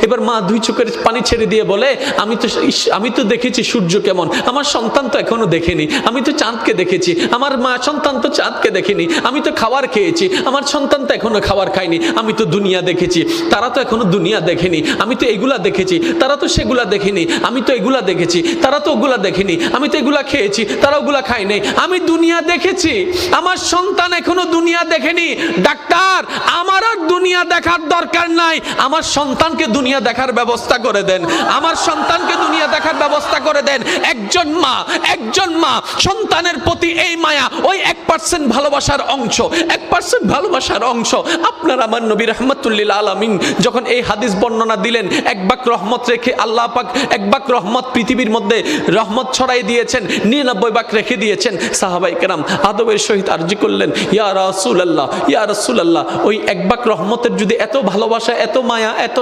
এবার মা দুই চোখের পানি ছেড়ে দিয়ে বলে, আমি তো দেখেছি সূর্য কেমন, আমার সন্তান তো এখনো দেখেনি। আমি তো চাঁদকে দেখেছি, আমার মা সন্তান তো চাঁদকে দেখেনি। আমি তো খাবার খেয়েছি, আমার সন্তান তো এখনো খাবার খায়নি। আমি তো দুনিয়া দেখেছি, তারা তো এখনো দুনিয়া দেখেনি। আমি তো এগুলা দেখেছি, তারা তো সেগুলা দেখেনি। আমি তো এগুলা দেখেছি, তারা তো ওগুলা দেখেনি। আমি তো এগুলা খেয়েছি, তারা ওগুলা খায় নাই। আমি দুনিয়া দেখেছি, আমার সন্তান এখনো দুনিয়া দেখেনি। ডাক্তার, আমার আর দুনিয়া দেখার দরকার নাই, আমার সন্তানকে দুনিয়া দেখার ব্যবস্থা করে দেন, আমার সন্তানকে দুনিয়া দেখার ব্যবস্থা করে দেন। একজন মা সন্তানের প্রতি এই মায়া, ওই 1% ভালোবাসার অংশ, 1% ভালোবাসার অংশ। আপনার আমার নবী রাহমাতুল্লিল আলামিন যখন এই হাদিস বর্ণনা দিলেন, এক বাক রহমত রেখে আল্লাহ পাক এক বাক রহমত পৃথিবীর মধ্যে রহমত ছড়াই দিয়েছেন, 99 বাক রেখে দিয়েছেন। সাহাবায়ে কেরাম আদবের সহিত আরজি করলেন, ইয়া রাসূলুল্লাহ, ইয়া রাসূলুল্লাহ, ওই এক বাক রহমতের যদি এত ভালোবাসা, এত মায়া, এত